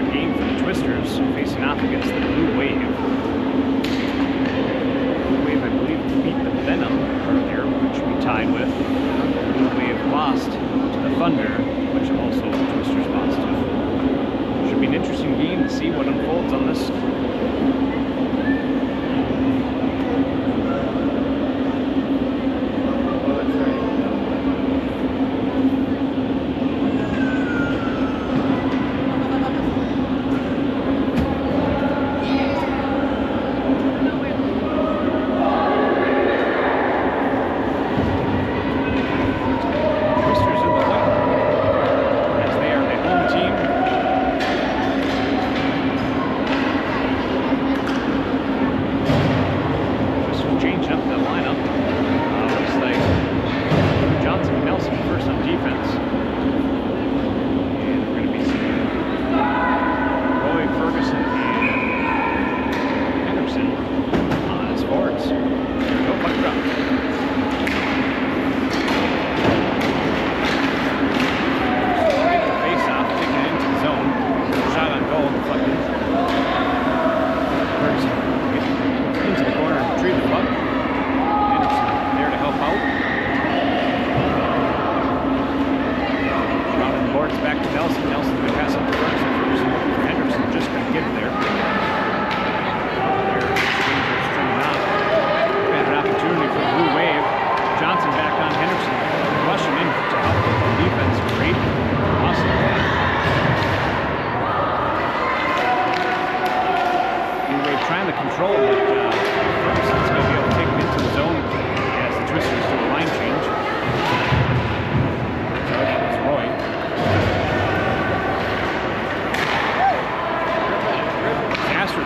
another game for the Twisters facing off against the Blue Wave. Blue Wave, I believe, beat the Venom earlier, which we tied with. Blue Wave lost to the Thunder, which also the Twisters lost to. Should be an interesting game to see what unfolds on this.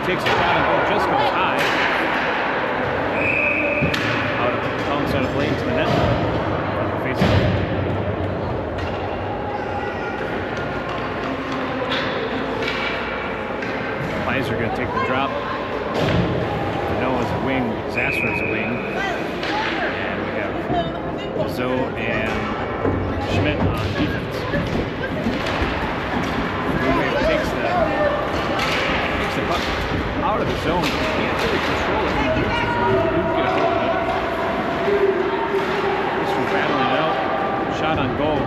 Takes a shot and goal, just goes high. Out of outside of play into the net. Face it. Pies are going to take the drop. Phenow is a wing, Zastrow is a wing. And we have DeZeeuw and Schmidt on defense. Takes the puck out of the zone. Can't really control it. Get a hold of it. This was battling it out. Shot on goal.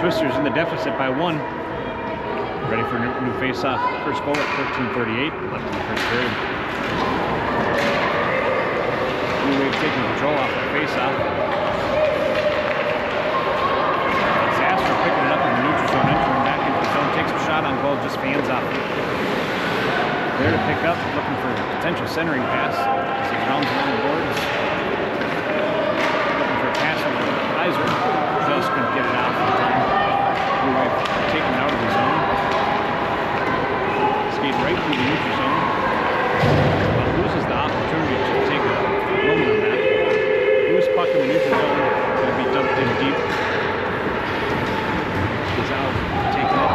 Twisters in the deficit by 1. Ready for a new face-off. First goal at 13:38, left in the first period. Blue Wave taking control off the face-off. Zastrow picking it up in the neutral zone, entering back into the zone, takes a shot on goal, just fans off it. There to pick up, looking for a potential centering pass as he rounds along the boards. Looking for a pass over to Kaiser. Just couldn't get it out in time. Blue Wave taken out of the zone. Skate right through the neutral zone. But loses the opportunity to take a moment on that. Loose puck in the neutral zone. Going to be dumped in deep. He's out, taking it.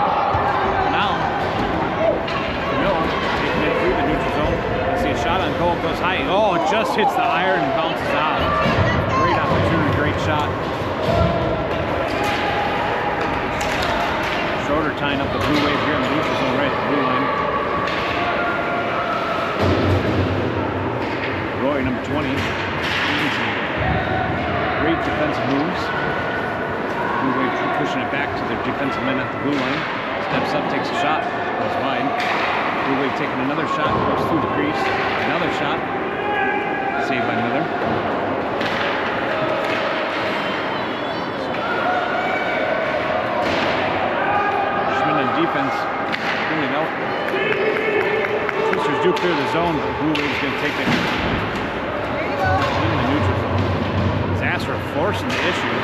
Now, Phenow taking it through the neutral zone. Let's see a shot on goal. Goes high. Oh, it just hits the iron and bounces out. Great opportunity, great shot. Schroeder tying up the Blue Wave here in the neutral zone right at the blue line. Rohe, number 20. Easy. Great defensive moves. Blue Wave pushing it back to their defensive men at the blue line. Steps up, takes a shot, goes wide. Blue Wave taking another shot, goes through the crease. Another shot. Saved by Miller. clear the zone, but Blue Wave's going to take it in the neutral zone. Zastrow forcing the issue.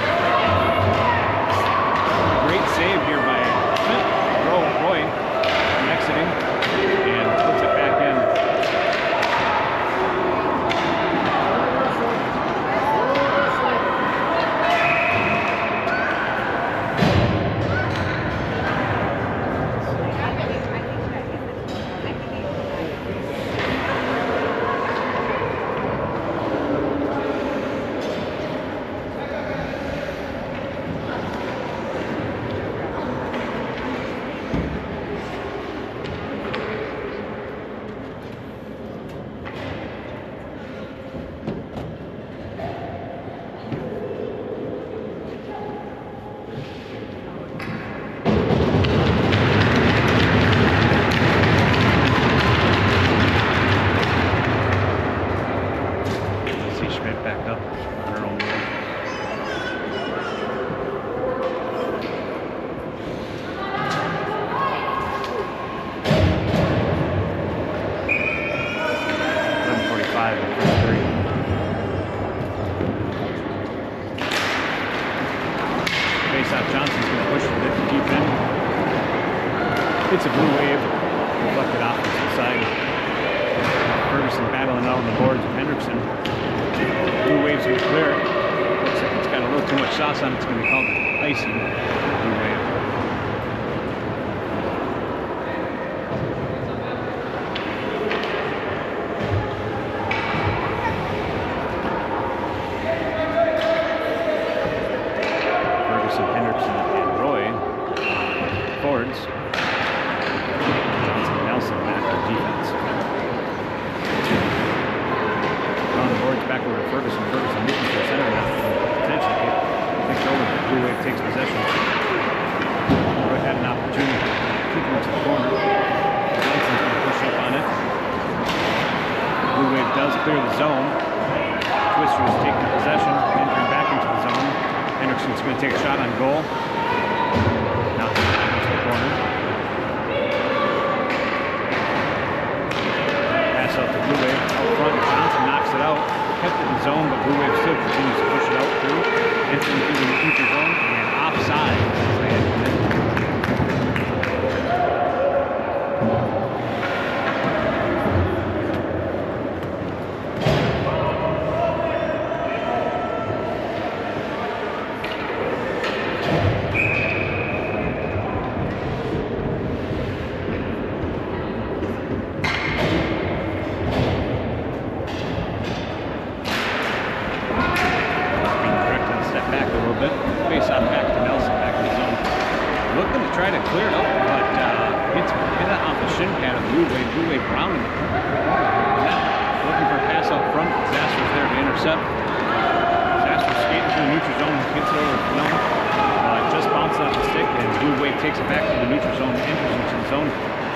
Great save here by Schmidt. Rohe exiting and puts it back in. Johnson's going to push it deep in. It's a Blue Wave, deflected off to the side. Ferguson battling out on the boards with Hendrickson. Blue Wave's going to clear it. Looks like it's got a little too much sauce on it. It's going to be called icing. Blue Wave.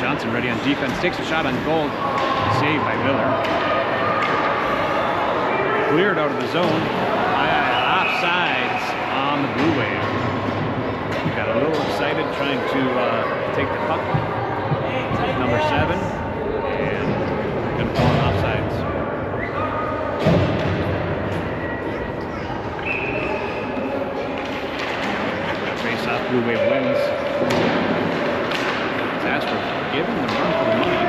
Johnson ready on defense, takes a shot on goal, saved by Miller. Cleared out of the zone, offsides on the Blue Wave. Got a little excited trying to take the puck. Number 7, and gonna call it offsides. Face off, Blue Wave wins. Zastrow giving the run for the money.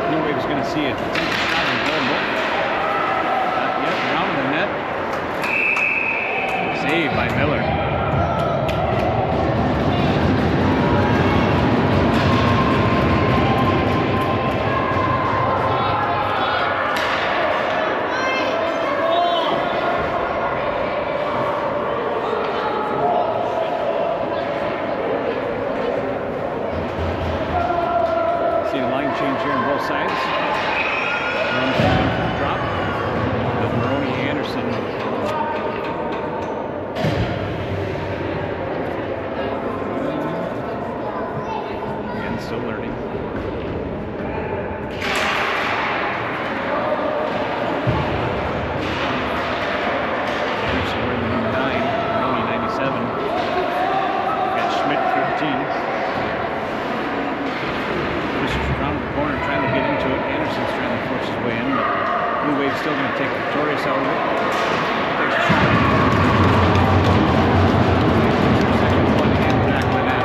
Blue Wave's going to see it. Shot on goal. Not yet. Around the net. Saved by Miller. Change here on both sides. Drop. Moroni, Anderson. Again, still learning. Anderson wearing the number 9. Moroni, 97. Got Schmidt, 15. Around the corner trying to get into it. take victorious out of it. Takes a shot. Second one in the back of the net.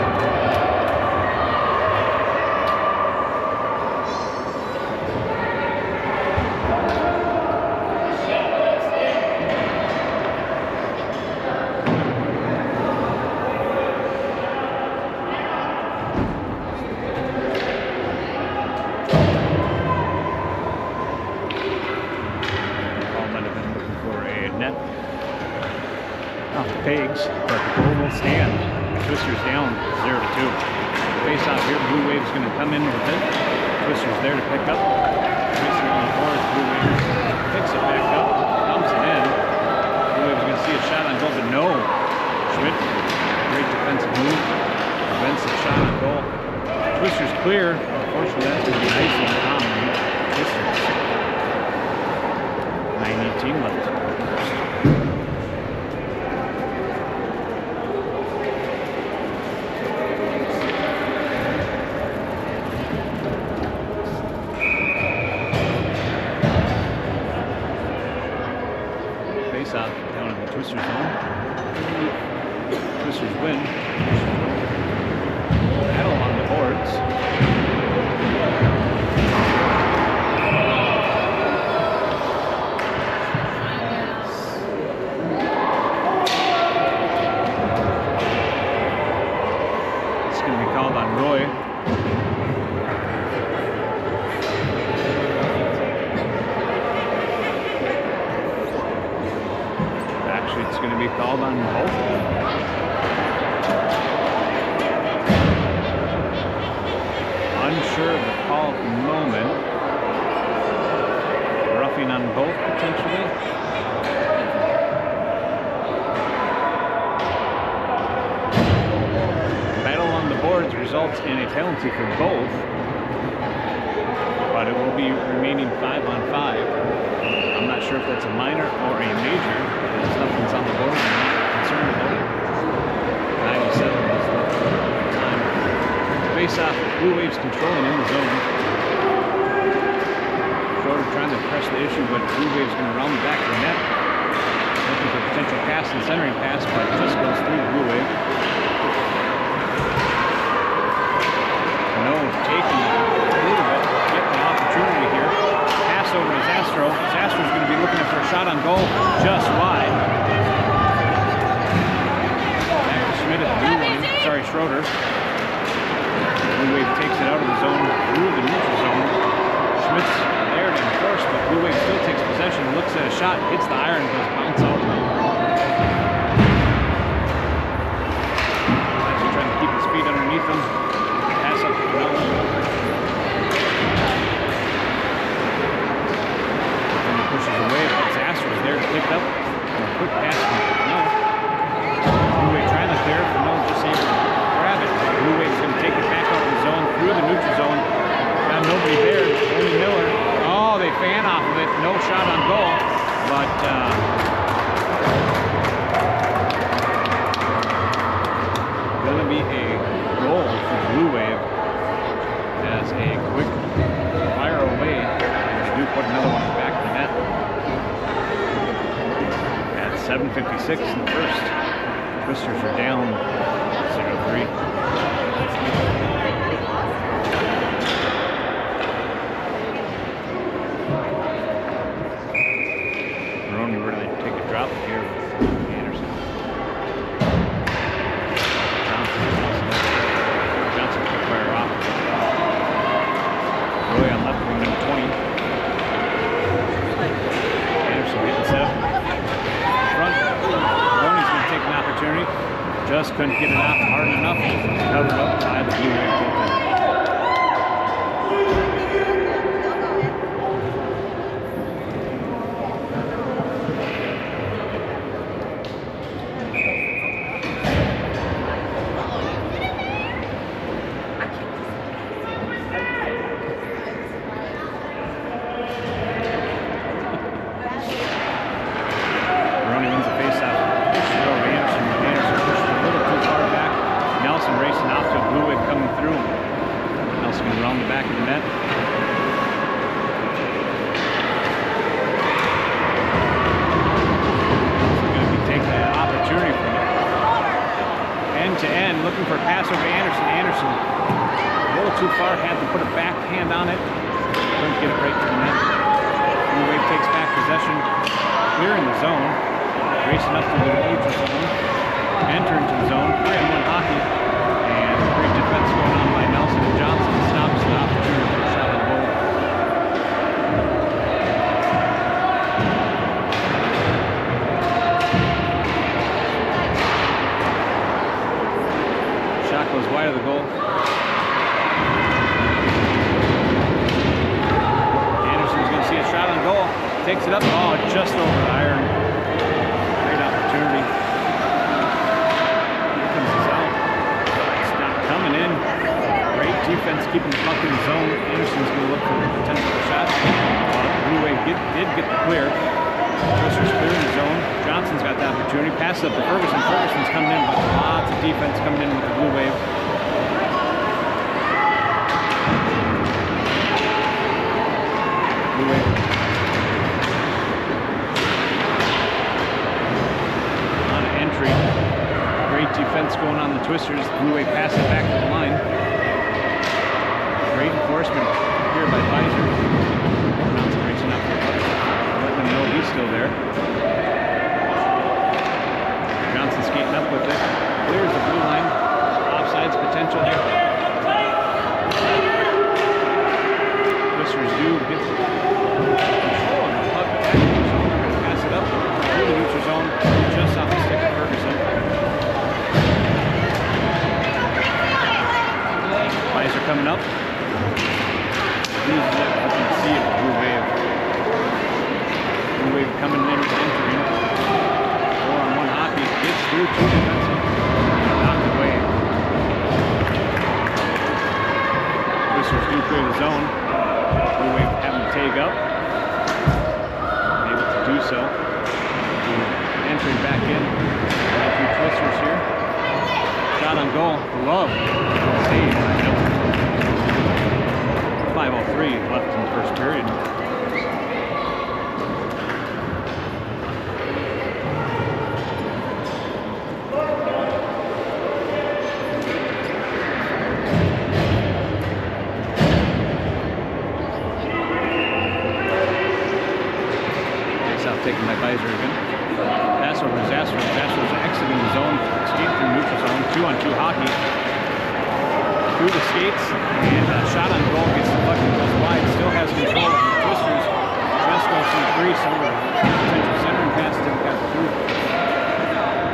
Pigs, but the goal will stand. Twisters down 0-2. Face off here, Blue Wave's going to come in with it. Twisters there to pick up. Twisting on the boards, Blue Wave picks it back up, dumps it in. Blue Wave's going to see a shot on goal, but no. Schmidt, great defensive move, prevents the shot on goal. Twisters clear. Unfortunately, that's going to be nice on Tom. Twisters. 9:18 left. Down in the Twisters zone. Twisters win. Battle on the boards. It's going to be called on Rohe. It's going to be called on both of them. Unsure of the call at the moment. Roughing on both potentially. Battle on the boards results in a penalty for both, but it will be remaining 5-on-5. I'm not sure if that's a minor or a major. Nothing's on the board. I'm not concerned about it. 97 is left time. Face off. Blue Waves controlling in the zone. Schroeder trying to press the issue, but Blue Waves going to round the back of the net. Looking for potential pass and centering pass, but it just goes through Blue Wave. No taking a little bit. Getting an opportunity here. Pass over to Zastrow. Zastrow's going to be looking for a shot on goal, just wide. Back to Schmidt at the blue line. Sorry, Schroeder. Blue Wave takes it out of the zone through the neutral zone. Schmidt's there to enforce, but Blue Wave still takes possession, looks at a shot, hits the iron, goes bounce out. Actually trying to keep his feet underneath him. Pass up to Phenow. Pushes away, but Zastrow's there to pick up. A quick pass from Phenow. Blue Wave trying to clear. Phenow just able to grab it. Blue Wave's going to take it back out of the zone, through the neutral zone. Got nobody there. Only Miller. Oh, they fan off of it. No shot on goal, but going to be a goal for Blue Wave as a quick fire away. They do put another one back in the net. At 7:56 in the first. Twisters are down 0-3. Moroni really take a drop here with Anderson. Johnson quick fire off. Rohe on left wing number 20. Anderson getting set up. Front. Moroni's going to take an opportunity. Just couldn't get it out hard enough. Covered up by the Blue Wave goaltender. end to end, looking for a pass over Anderson. Anderson a little too far, had to put a backhand on it. Couldn't get it right to the net. Blue Wave takes back possession, clearing the zone, racing up to the neutral zone, enter into the zone, 3-on-1 hockey, and great defense going on by Nelson and Johnson. Stops the opportunity for a shot on goal. Shot goes wide of the goal. Anderson's going to see a shot on goal. Takes it up. Oh, just over the iron. Great opportunity. Here comes the zone. It's not coming in. Great defense keeping the puck in the zone. Anderson's going to look for a potential shot. Blue Wave did get the clear. Twister's clearing the zone. Johnson's got the opportunity. Pass it up to Ferguson. Ferguson's coming in, but lots of defense coming in with the Blue Wave. Blue Wave on an entry. Great defense going on the Twisters. Blue Wave pass it back to the line. Great enforcement here by Biesell. Johnson reaching up to let them know he's still there. Johnson skating up with it. Clears the blue line. Offsides potential here. Twisters do get the control on the puck. Pass it up through the neutral zone. Just off the stick of Ferguson. Biesell coming up. You can see it, Blue Wave. Blue Wave coming in, entering. 4-on-1 hockey. Gets through two defensive. Knocked away. Twisters do clear the zone. Blue Wave having to take up. Able to do so. Entering back in. A few Twisters here. Shot on goal. Love. Save. 5:03 left in the first period. Takes out, taken by Biesell again. Pass over to Zastrow. Zastrow's exiting the zone, skate through neutral zone, 2-on-2 hockey. Through the skates, and a shot on goal, gets the puck and goes wide, still has control of the Twisters. Just goes to the crease over the potential centering pass, didn't got through.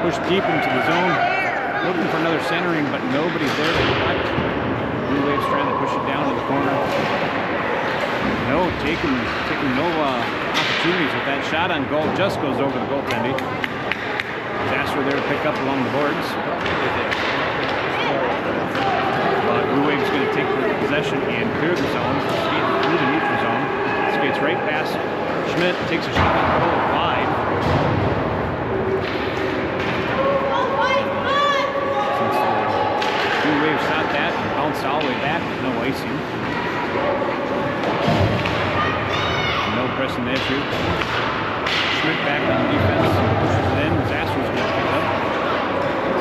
Pushed deep into the zone, looking for another centering, but nobody's there to collect. Blue Wave's trying to push it down to the corner. No, taking no opportunities with that shot on goal, just goes over the goaltending. Zastrow there to pick up along the boards. Blue Wave's going to take the possession and clear the zone, skating through the neutral zone. Skates right past Schmidt, takes a shot on goal wide. Since the Blue Wave shot that and bounced all the way back, no icing. No pressing the issue. Schmidt back on defense, pushes it in. Zastrow's going to pick up.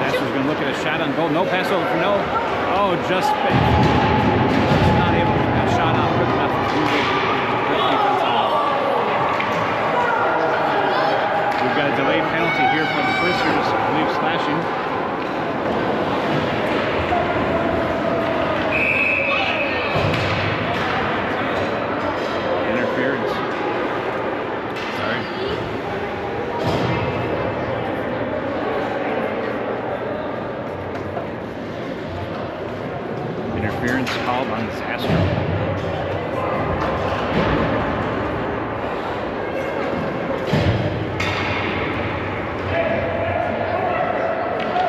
Zastrow's going to look at a shot on goal. No pass over for Phenow. Oh, just not able to get a shot out quick enough for Blue Wave. We've got a delayed penalty here for the Twisters. Blue slashing. Interference. Sorry. Interference called on Zastrow.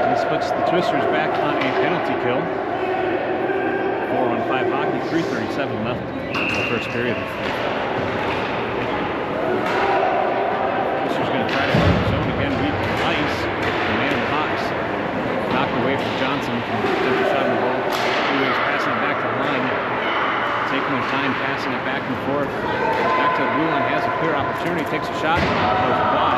This puts the Twisters back on a penalty kill. 4-on-5 hockey, 3:37 left in the first period. Twisters going to try to hit the zone again, beat ice. The man in the box. Knocked away from Johnson from the shot on the goal. Passing it back to the line, taking their time, passing it back and forth. Back to the blue line, has a clear opportunity, takes a shot, goes high.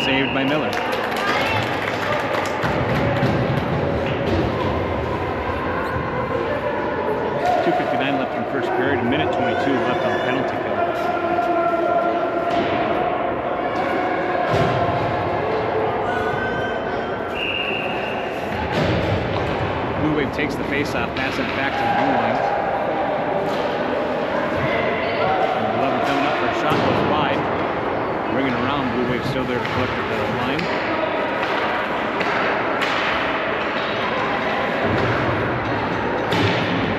Saved by Miller. 2:59 left in the first period, a minute 22 left on the penalty kill. Blue Wave takes the face-off, passing it back to the blue line. 11 coming up for a shot, goes wide. Bringing around, Blue Wave still there to collect at the line.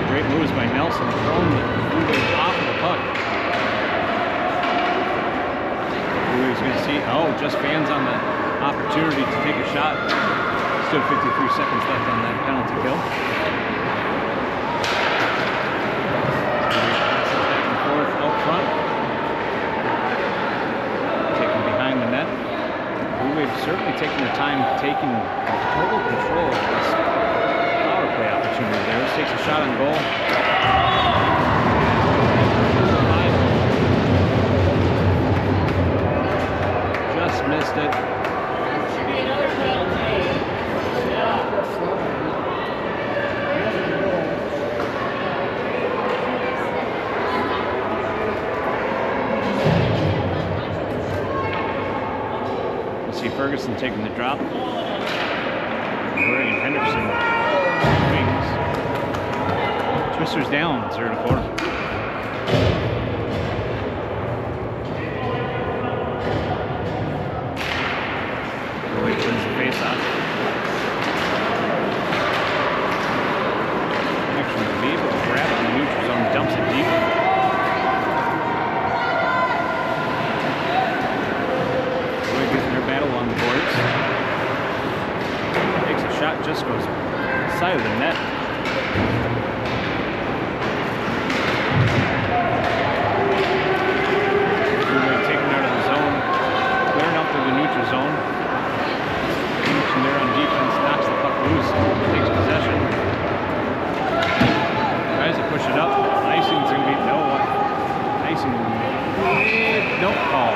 Great moves by Nelson, throwing the Blue Wave off of the puck. Blue Wave's going to see, just fans on the opportunity to take a shot. Still 53 seconds left on that penalty kill. Back and forth out front. Taking behind the net. Blue Wave certainly taking their time, taking total control of this power play opportunity there. This takes a shot on goal. Just missed it. Ferguson taking the drop. Keiran Anderson wings. Twisters down 0-4. Wins the face-off. Actually, Weber will grab it in the neutral zone, dumps it deep. Battle on the boards. Takes a shot, just goes side of the net. Taken out of the zone, clearing out to the neutral zone. Anderson there on defense, knocks the puck loose, takes possession. Tries to push it up. Icing's going to be icing. No call.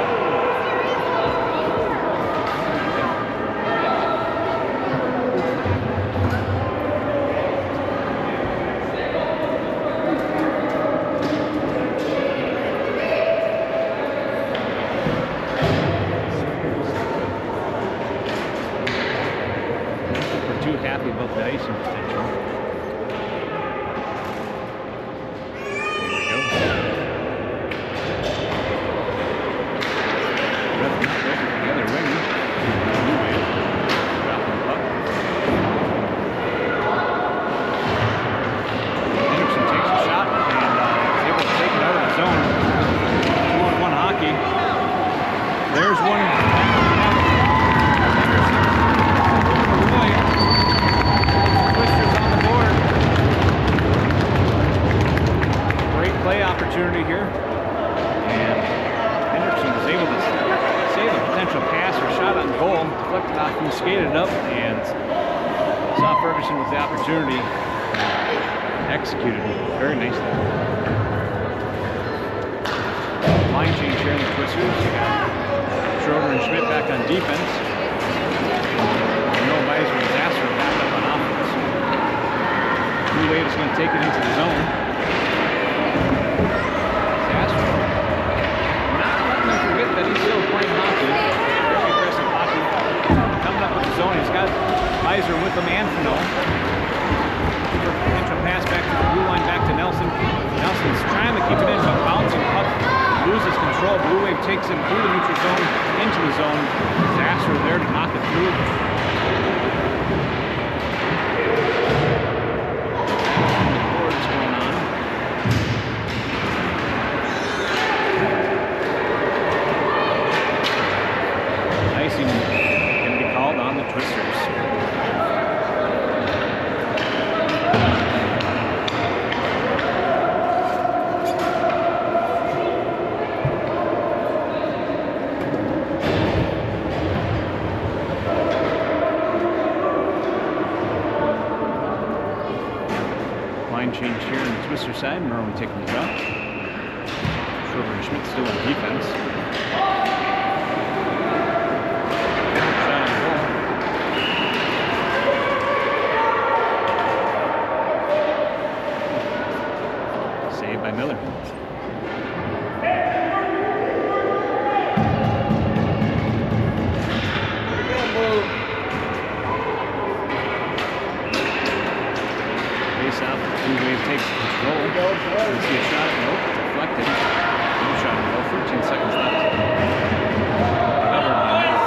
Happy about the icing potential. There we go. The other winger. Dropping the puck. Hendrickson takes a shot and is able to take it out of the zone. 2-on-1 hockey. There's one. Play opportunity here, and Hendrickson was able to save a potential pass or shot on goal, deflected off and skated up, and saw Ferguson with the opportunity, executed very nicely. Line change here in the Twisters. You got Schroeder and Schmidt back on defense. No Biesell and Zastrow back up on offense. Blue Wave is going to take it into the zone. That he's still playing hockey, very aggressive hockey. Coming up with the zone, he's got Biesell with him and Phenow. Potential pass back to the blue line, back to Nelson. Nelson's trying to keep it in, but bouncing puck loses control. Blue Wave takes him through the neutral zone, into the zone. Zastrow there to knock it through. What's going on? Icing can be called on the Twisters. Line change here on the Twister side. Moroni taking the drop. Schroeder and Schmidt still on defense. takes control. We see a shot. Nope, deflected. No shot on goal. 13 seconds left. Covered by Miss.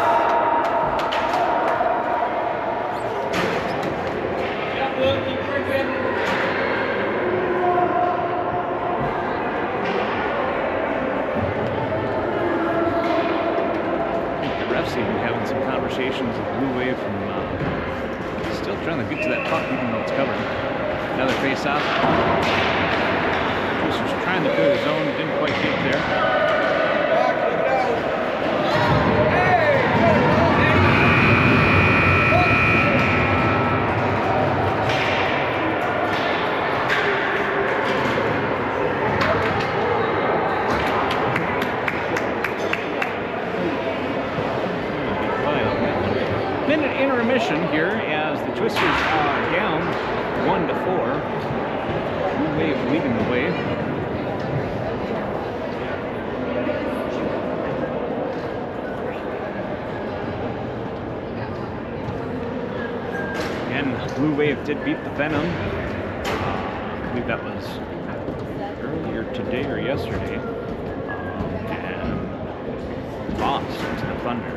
I think the refs even having some conversations with Blue Wave from still trying to get to that puck even though it's covered. Another face-off. This was trying to clear the zone, didn't quite get there. Minute intermission here as the Twisters are down 1-4. Blue Wave leading the way. And Blue Wave did beat the Venom. I believe that was earlier today or yesterday. And lost to the Thunder.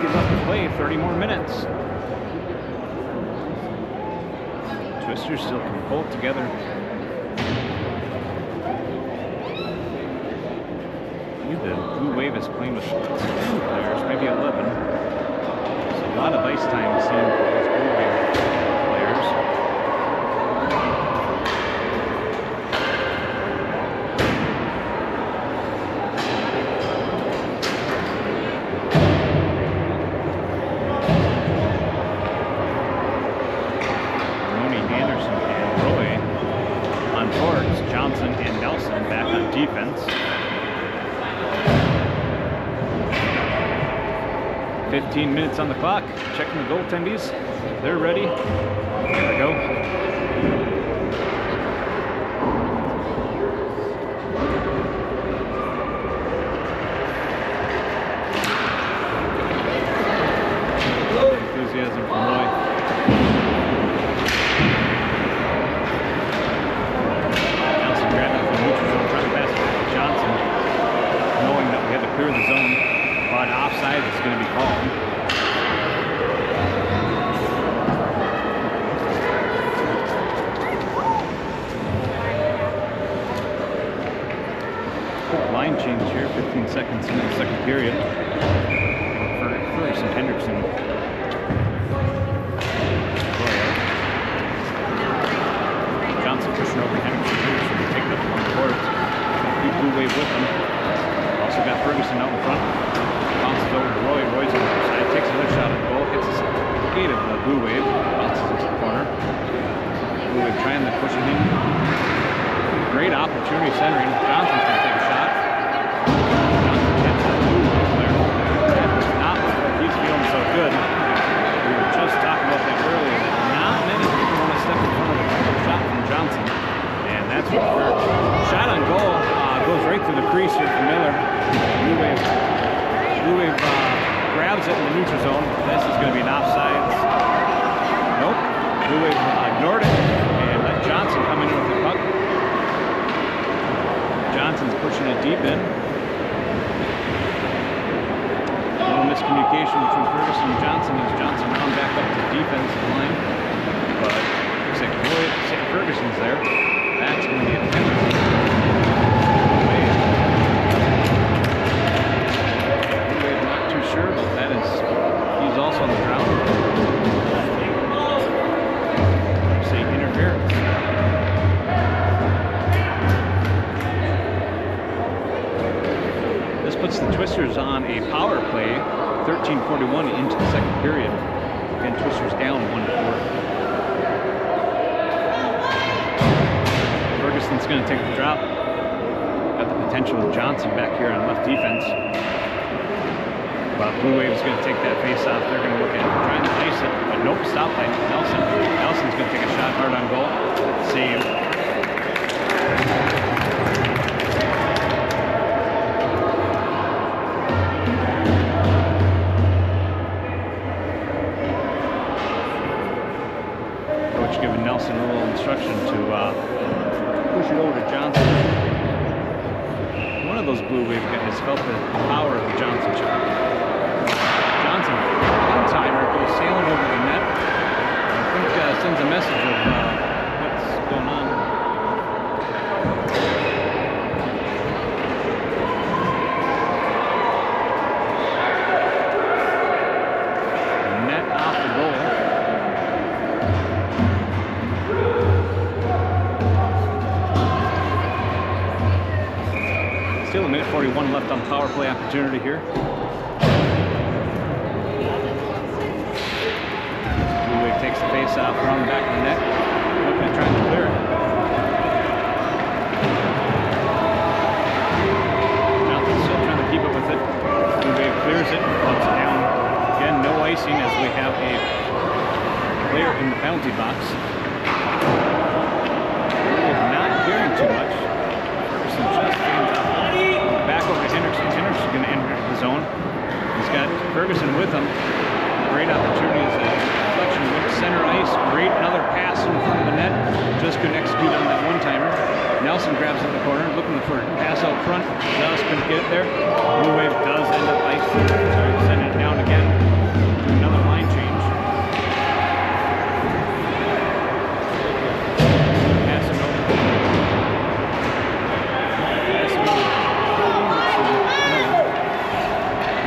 Left to play, 30 more minutes. Twisters still can pull it together. The Blue Wave is playing with 10 players, maybe 11. So a lot of ice time seen for those Blue Wave players. Anderson and Rohe on boards. Johnson and Nelson back on defense. 15 minutes on the clock. Checking the goaltendies. They're ready. Here we go. Enthusiasm from Rohe. Clear the zone, but offside is going to be called. Quick line change here, 15 seconds into the second period. Carson Hendrickson. Johnson pushing over Hendrickson. Hendrickson will take that one forward. Keep Blue Wave with him. Also got Ferguson out in front. Bounces over to Rohe. Rohe's on the other side. Takes another shot at the goal. Hits the gate of the Blue Wave. Bounces into the corner. Blue Wave trying to push it in. Great opportunity centering. Johnson's going to take a shot. Johnson gets that Blue Wave there. That does not look like he's feeling so good. We were just talking about that earlier. Not many people want to step in front of a shot from Johnson. And that's what we're. Shot on goal. Goes right through the crease here for Miller. Blue Wave grabs it in the neutral zone. This is going to be an offside. Nope. Blue Wave ignored it and let Johnson come in with the puck. Johnson's pushing it deep in. A little miscommunication between Ferguson and Johnson as Johnson round back up to the defensive line. But looks like Ferguson's there. That's going to be a penalty. Sure, but that is, he's also on the ground. Say interference. This puts the Twisters on a power play, 13:41 into the second period. And Twisters down 1-4. Ferguson's going to take the drop. Got the potential of Johnson back here on left defense. But Blue Wave's going to take that face off. They're going to look at trying to ice it, but nope, stop by Nelson. Nelson's going to take a shot hard on goal. Save. Coach giving Nelson a little instruction to push it over to Johnson. One of those Blue Wave guys felt the power of the Johnson shot. Johnson, one-timer, goes sailing over the net. I think sends a message of what's going on. Net off the goal. Still a minute 41 left on the power play opportunity here. Takes the face off, running back in the net, looking at trying to clear it. Johnson still trying to keep up with it. Blue Wave clears it, puts it down. Again, no icing as we have a player in the penalty box. Not carrying too much. Ferguson just hands off. Back over to Hendrickson. Hendrickson's going to enter the zone. He's got Ferguson with him. Great opportunity as a deflection with center ice. Great another pass in front of the net. Just couldn't execute on that one-timer. Nelson grabs it in the corner, looking for a pass out front. Just couldn't get it there. Blue Wave does end up sending it down again. Another line change. Pass it over. Pass it over.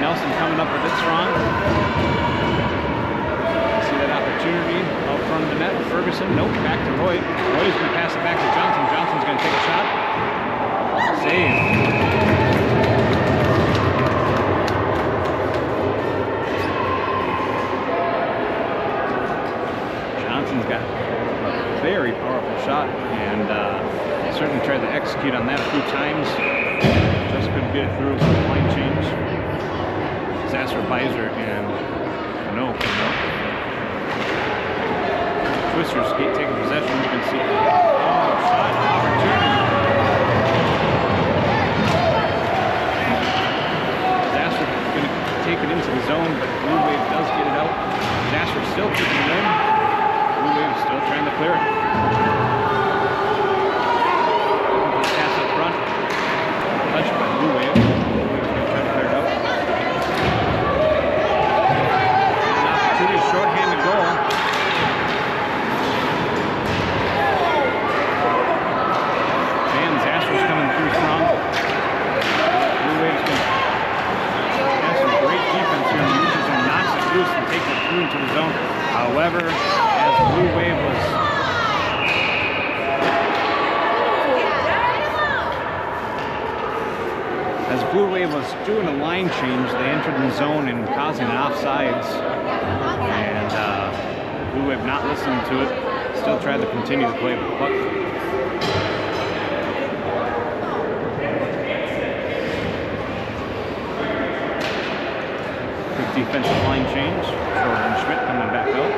Nelson coming up with it strong. Opportunity out front of the net. Ferguson, nope, back to Rohe. Rohe's going to pass it back to Johnson. Johnson's going to take a shot. Save. Johnson's got a very powerful shot and certainly tried to execute on that a few times. Just couldn't get it through with the line change. Zastrow, Biesell, and Phenow. Twister skate taking possession. You can see shot opportunity. Zastrow going to take it into the zone, but Blue Wave does get it out. Zastrow still keeping it in. Blue Wave still trying to clear it. Pass up front. Touched by Blue Wave. Blue Wave's going to try to clear it out. An opportunity, shorthanded goal. Coming through strong. Blue Wave's going to have some great defense here. He uses and knocks it loose and takes it through into the zone. However, as Blue Wave was doing a line change, they entered the zone and causing an offsides. And Blue Wave not listening to it, still tried to continue to play with the puck. Defensive line change. Schroeder and Schmidt coming back out.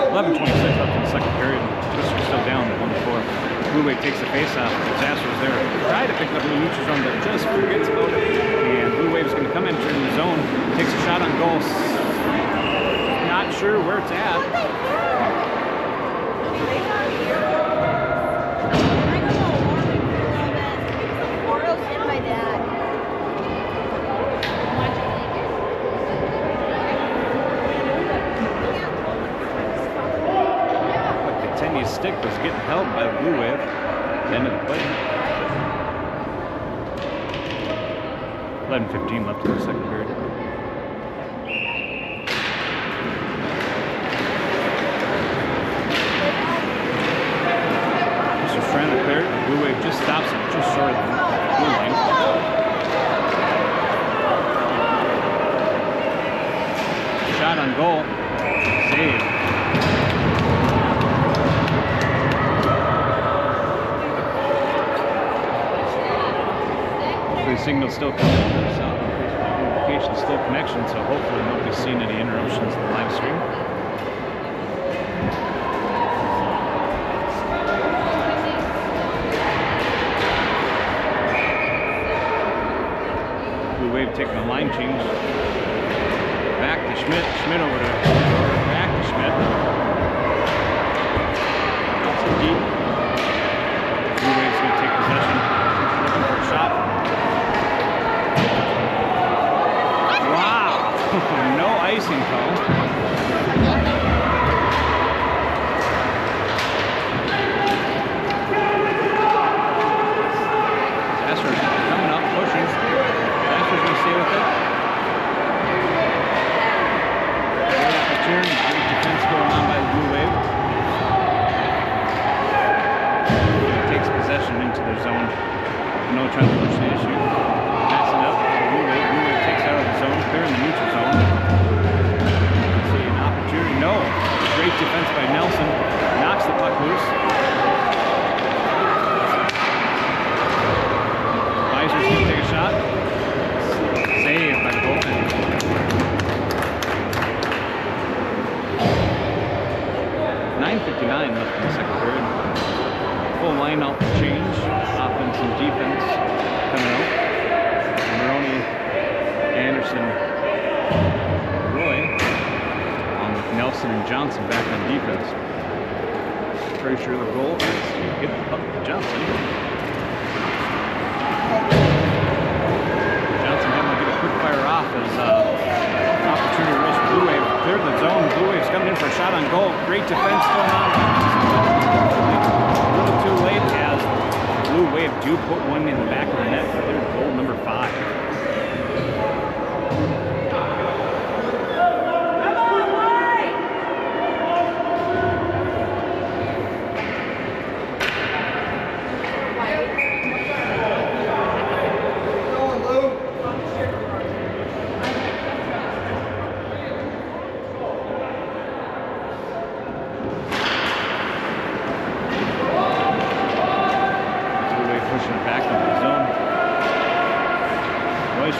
11:26 left in the second period. Twister's still down 1-4. Blue Wave takes the face off. Zastrow's there. Try to pick up the neutral zone, but just forgets about it. And Blue Wave's going to come enter in the zone. Takes a shot on goal. Not sure where it's at. Stick was getting held by the Blue Wave at the end of the play. 11:15 left in the second period. Just trying to clear it. Blue Wave just stops it just short of the blue line. Shot on goal. Save. signal still coming. Sound notification still connection, so hopefully nobody's seen any interruptions in the live stream. Blue Wave taking a line change. Back to Schmidt. Schmidt over to back to Schmidt. That's deep. Blue Wave's going to take possession. Looking for a shot. Wow! No icing call. Zastrow's coming up, pushing. Zastrow's going to stay with it. Turn, great defense going on by the Blue Wave. Takes possession into their zone. No trying to push the issue. Passing up to the Blue Wave. Blue Wave takes out of the zone, clearing the neutral zone. See an opportunity. No. Great defense by Nelson. Knocks the puck loose. Weiser's going to take a shot. Saved by the goaltender. 9:59 left in the second period. Full line-out change. Offense and defense coming out. Moroni, Anderson, Rohe, along with Nelson and Johnson back on defense. Pretty sure the goal is to get the puck to Johnson. Johnson having to get a quick fire off as opportunity rush. Blue Wave cleared the zone. Blue Wave's coming in for a shot on goal. Great defense going on. A little too late as Blue Wave do put one in the back of the net for their goal number 5.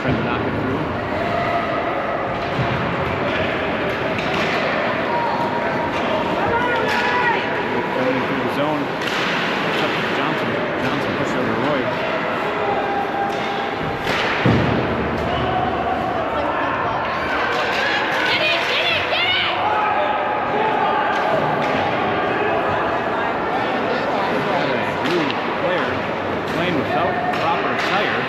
Trying to knock it through. Coming through the zone. It's up to Johnson. Johnson pushes over Rohe. Blue player playing without proper attire.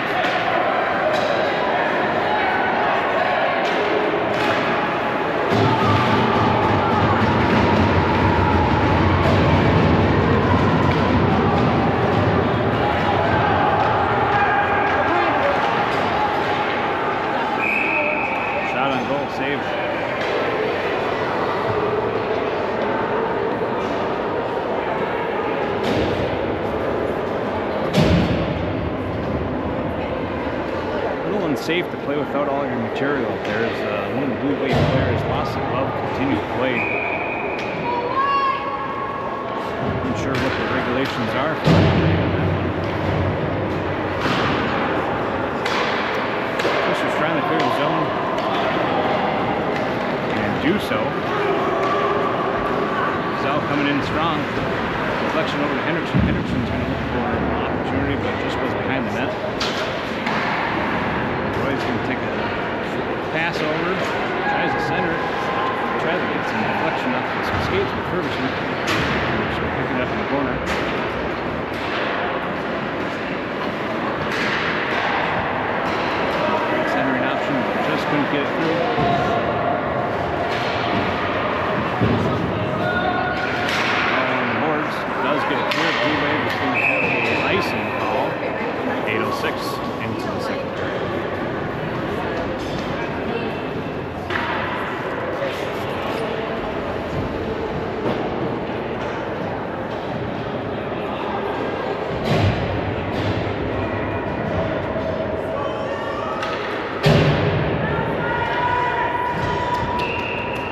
Save. A little unsafe to play without all your material. There's one of the Blue Wave players lost the glove, continued to play. I'm sure what the regulations are for that. Pusher's trying to clear the zone. Do so. Zell coming in strong. Deflection over to Hendrickson. Hendrickson's going to look for an opportunity, but just goes behind the net. Roy's going to take a pass over. Tries to center it. Tries to get some deflection off his skates with Ferguson. Ferguson picking it up in the corner. Great centering option, but just couldn't get it through. Does get a clear. Blue Wave is going to have an icing call. 8:06 into the second period.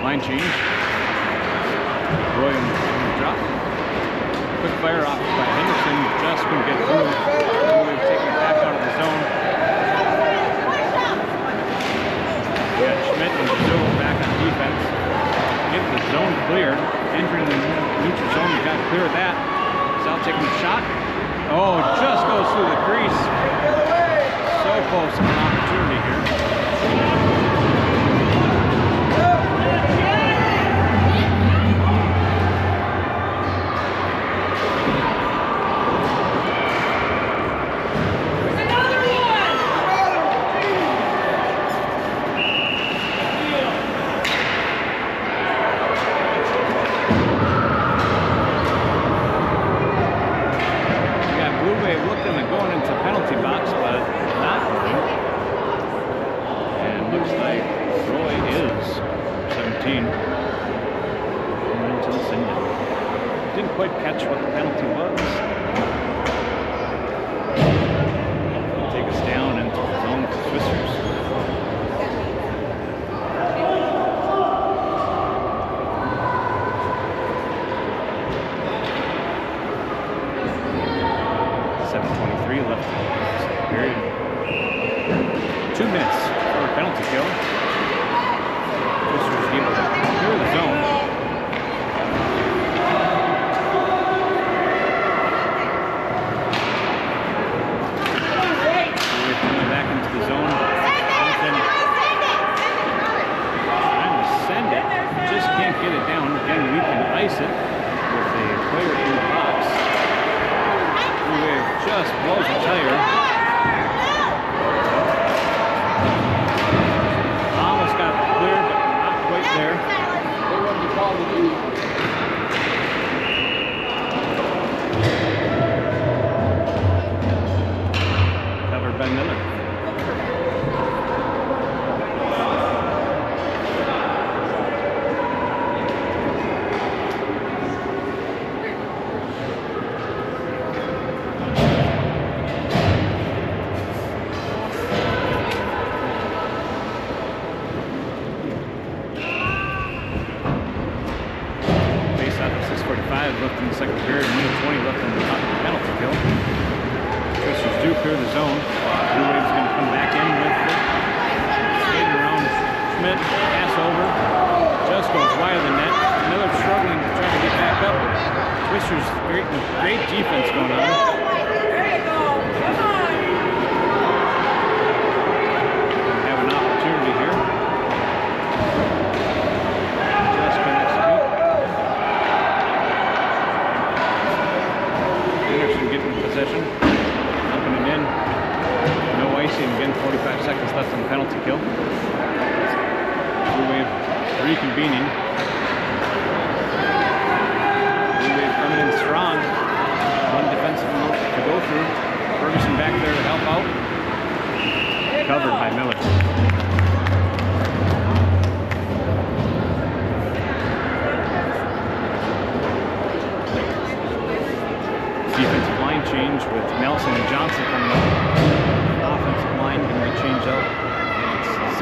Line change. Williams drop. Quick fire off by Henderson. Just couldn't get through. Williams taking it back out of the zone. Schmidt and DeZeeuw back on defense. Getting the zone cleared. Entering the neutral zone, you got to clear that. Sal taking the shot. Oh, just goes through the crease. So close to an opportunity here.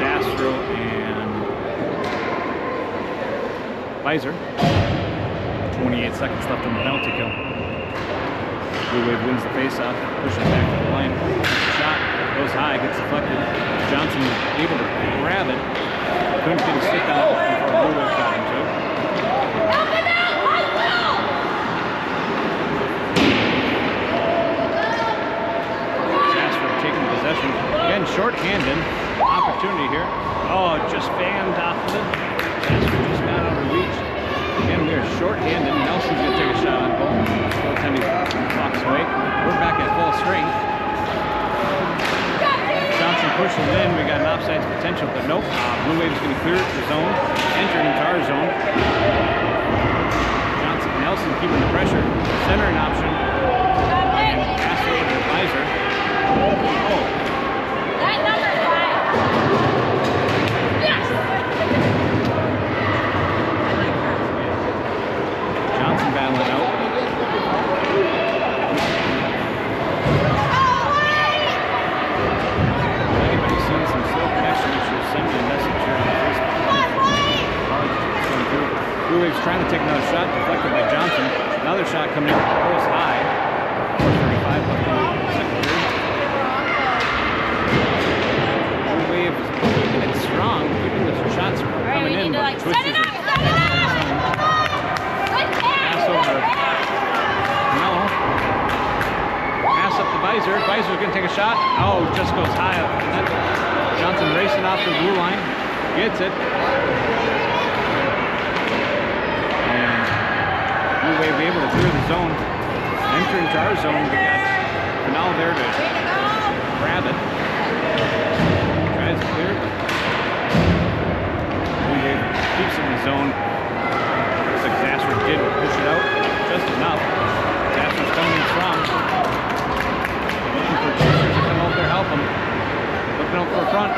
Zastrow and 28 seconds left on the penalty kill. Blue Wave wins the faceoff, pushes it back to the line. Shot goes high, gets deflected. Johnson able to grab it. Couldn't get his stick out before Blue Wave got into it. Zastrow taking possession. Again, short-handed. Opportunity here. Oh, just fanned off of it. Zastrow just got out of reach. Again, we are short-handed. Nelson's going to take a shot on goal. Goaltending walks away. We're back at full strength. Johnson pushing in. We got an offsides potential, but nope. Blue Wave's going to clear the zone. Entering into our zone. Nelson keeping the pressure. Centering option. And pass over to Kaiser. Oh. That number 5. Yes! Johnson battling out. Anybody seeing some slow connection, you should send me a message here on Facebook. Blue Wave's trying to take another shot, deflected by Johnson. Another shot coming in, goes high. 4:35 left in the second period. Blue Wave is keeping it strong, keeping this Twisters are pass over. No. Pass up to Biesell. Biesell's going to take a shot. Oh, just goes high up. Johnson racing off the blue line. Gets it. And Blue Wave able to clear the zone. Entering to our zone, we got Phenow there to grab it. Tries to clear it. Blue Wave keeps in the zone. Looks like Zastrow did push it out just enough. Zastrow's coming in strong. Looking for Twisters to come out there, help him. Looking out for a front.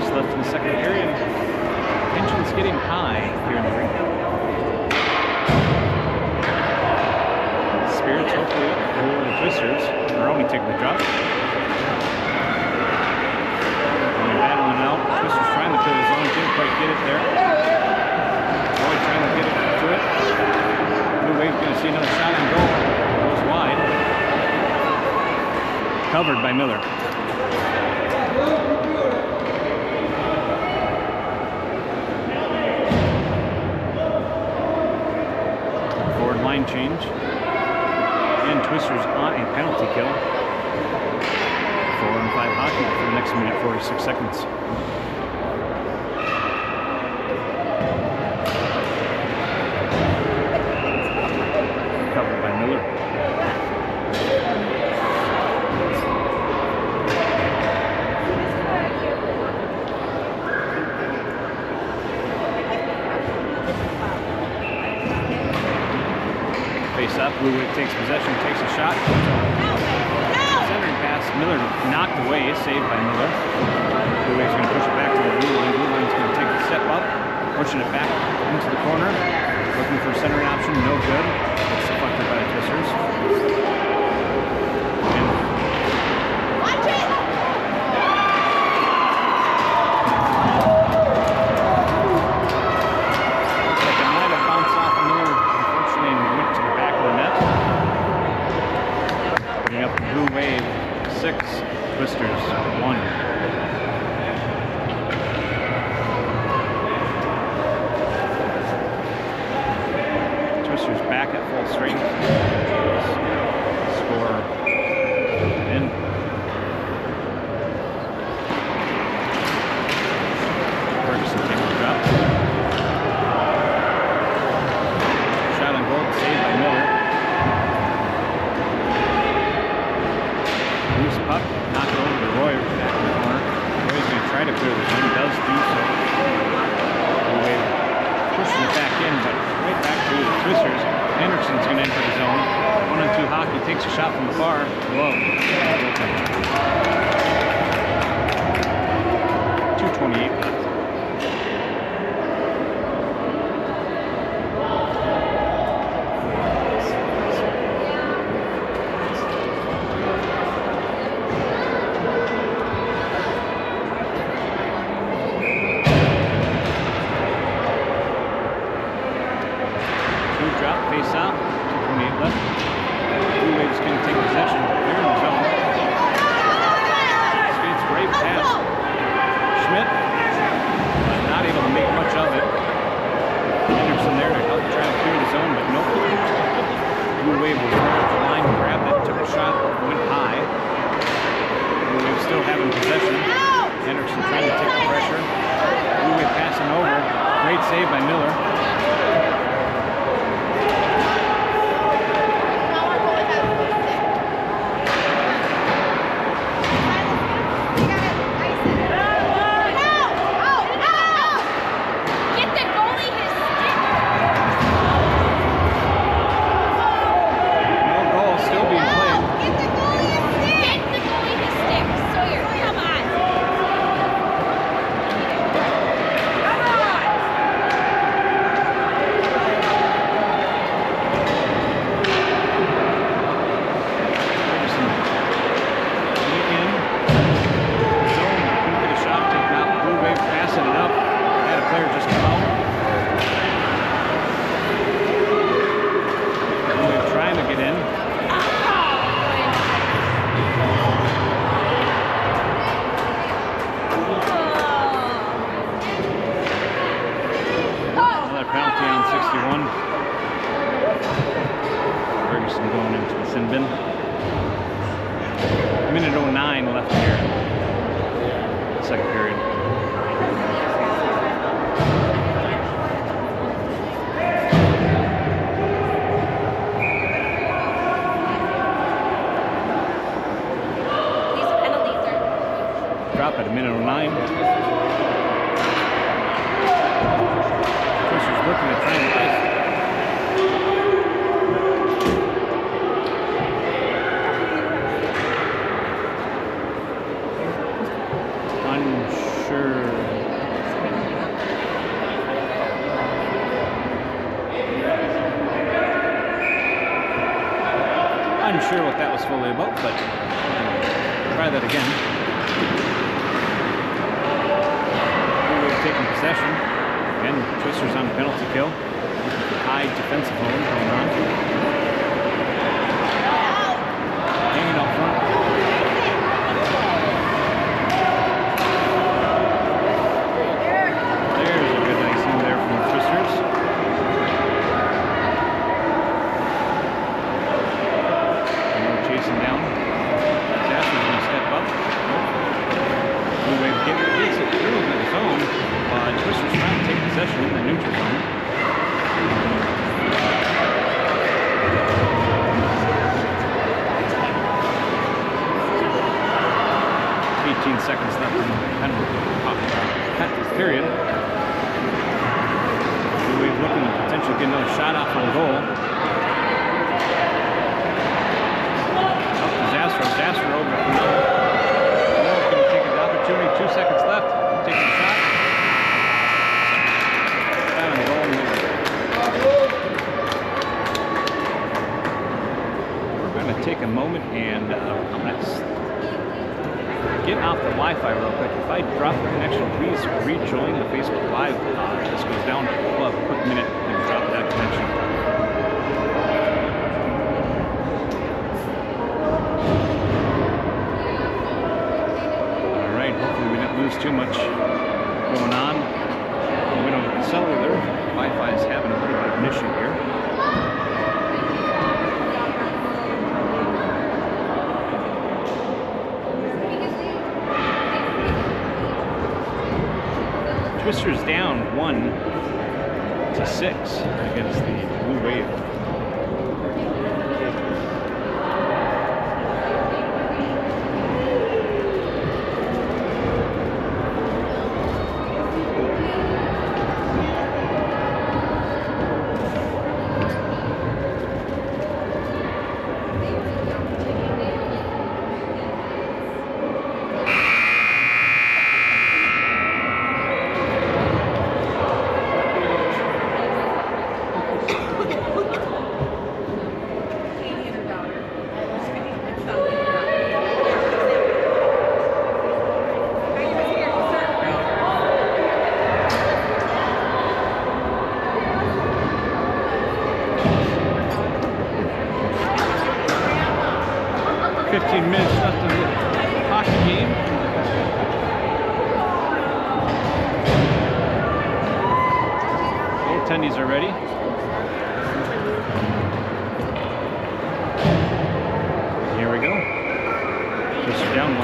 Left in the second period. Tension's getting high here in the ring. Spirits hopefully up for the Twisters. Moroni taking the drop. And they're battling out. Twisters trying to clear the zone. Didn't quite get it there. Rohe trying to get it to it. Blue Wave's going to see another shot and goal. Goes wide. Covered by Miller. Line change. And Twisters on a penalty kill. 4-on-5 hockey for the next minute, 46 seconds. Covered by Miller. Face up, Blue Wave takes possession, takes a shot. Centering pass, Miller knocked away, saved by Miller. Blue Wave's going to push it back to the blue line. Blue Line's going to take a step up, pushing it back into the corner. Looking for a centering option, no good. It's deflected by the Twisters. Watch it! Looks like it might have bounced off Miller, unfortunately, and went to the back of the net. Putting up Blue Wave 6, Twisters 1. Back at full strength. Score in. Ferguson taking the drop. Shot on goal, saved by Miller. Loose puck, knocked over to Rohe back in the corner. Rohe's going to try to clear the zone. He does do so. Rohe pushing it back in, but right back to the Twisters. Hendrickson's going to enter the zone. 1-on-2 hockey, takes a shot from afar. Whoa. 2:28 left. Face out, 2:28 left. Blue Wave's going to take possession. They're in the zone. Skates right past Schmidt, but not able to make much of it. Anderson there to help try to clear the zone, but nope. Blue Wave was right at the line, grabbed it, took a shot, went high. Blue Wave still having possession. Anderson trying to take the pressure. Blue Wave passing over. Great save by Miller. sin bin. Minute 09 left here. Second period. Drop at a minute 09. Twisters looking to try and ice. Unsure what that was fully about, but try that again. We've taken possession. Again, Twisters on the penalty kill. High defensive hold going on. Hanging up front. There's a good icing there from the Twisters. Chasing down. Zastrow's going to step up. Blue Wave gets it through in the zone. Twisters trying to take possession in the neutral zone. 18 seconds left in the penalty period. Blue Wave looking to potentially get another shot off on goal. Zastrow over to Phenow. Phenow going to take his opportunity. 2 seconds left. Takes a shot. And goal. We're going to take a moment and I'm going to get off the Wi-Fi real quick. If I drop the connection, please rejoin the Facebook Live. This goes down. We'll have a quick minute and drop that connection. Lose too much going on. We don't have cellular. Wi-Fi is having a little bit of an issue here. Twisters down 1-6 against the Blue Wave. Attendees are ready. Here we go. Twisters down 1-6.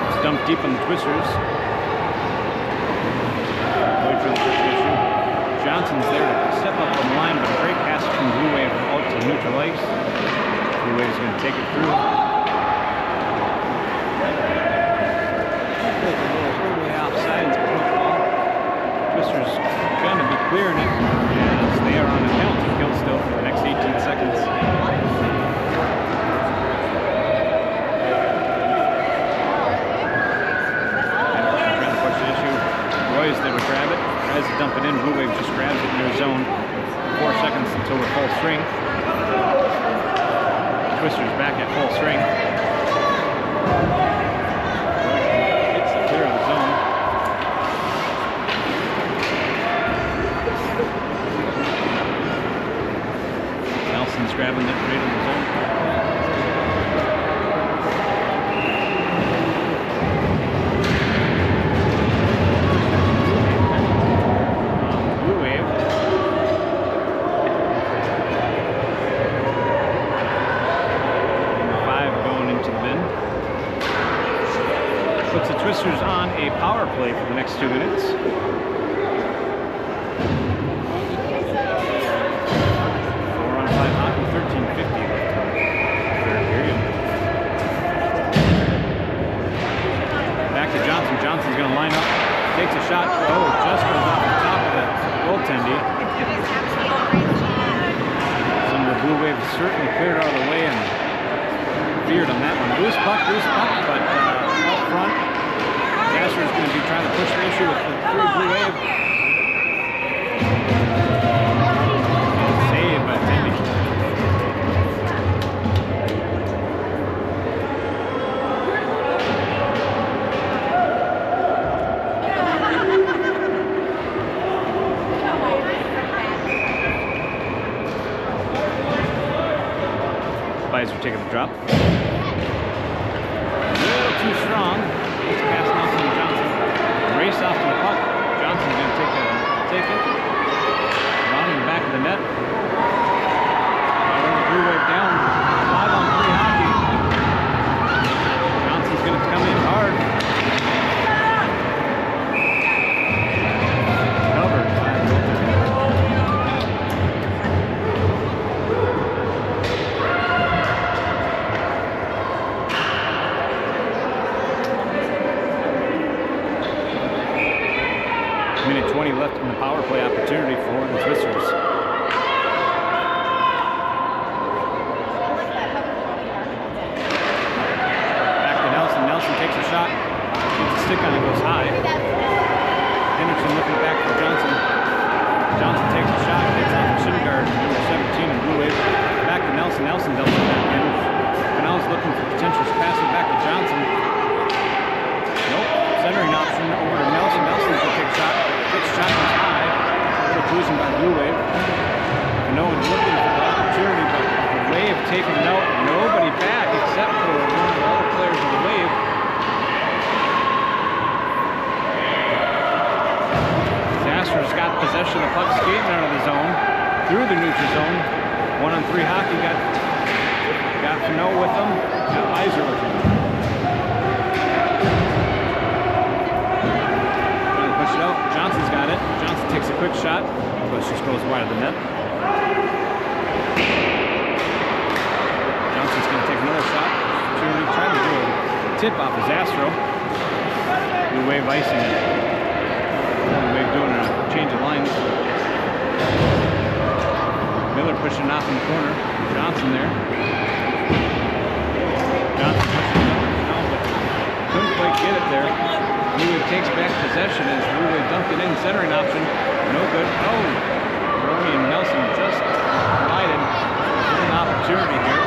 It's dumped deep on the Twisters. Wait for the substitution. Johnson's there to step up on the line, but a great pass from Blue Wave out to neutral ice. Blue Wave's going to take it through. Way offside. Twisters going to be clearing it as they are on a penalty kill still for the next 18 seconds. Trying to push the issue. Roy's there to grab it. Tries to dump it in. Blue Wave just grabs it in their zone. 4 seconds until we're full string. Twisters back at full string. It's clear of the zone. Nelson's grabbing it right in the zone. puts the Twisters on a power play for the next 2 minutes. 4 on 5 hockey, 13:50 left in the third period. Back to Johnson. Johnson's going to line up, takes a shot. Oh, just goes off the top of the goaltending. Some of the Blue Waves certainly cleared out of the way and veered on that one. Loose puck, but up front, Zastrow is going to be trying to push the issue with the 3 Blue Wave. Saved by Timmy. Biesell taking the drop. A little too strong. It's past Nelson and Johnson. Race off to the puck. Johnson's going to take it. Around in the back of the net. Blue Wave down. 5 on 3 hockey. Johnson's going to come in hard. Covered by minute 20 left in the power play opportunity for the Twisters. Back to Nelson. Nelson takes a shot. Gets a stick on it, goes high. Hendrickson looking back for Johnson. Johnson takes a shot, hits off the shin guard, number 17 in Blue Wave. Back to Nelson. Nelson dumps it back in. Phenow looking for potential passing back to Johnson. Nope. Centering option over to Nelson. Nelson's going to take a shot. Takes a shot goes high. A little cruising by Blue Wave. Phenow looking for the opportunity, but the Wave taking it out. Nobody back except for one of the other players of the Wave. Zastrow's got possession of the puck, skating out of the zone, through the neutral zone. 1 on 3 hockey. Got Phenow with them. Got Iser with him. Johnson's got it. Johnson takes a quick shot, but just goes wide of the net. Johnson's going to take another shot. Trying to do a tip off of Zastrow. Blue Wave icing it. Blue Wave doing a change of lines. Miller pushing off in the corner. Johnson there. Johnson pushing it up, but couldn't quite get it there. Blue Wave takes back possession as Blue Wave dumped it in, centering option, no good. Oh, Moroni and Nelson just collided. An opportunity here.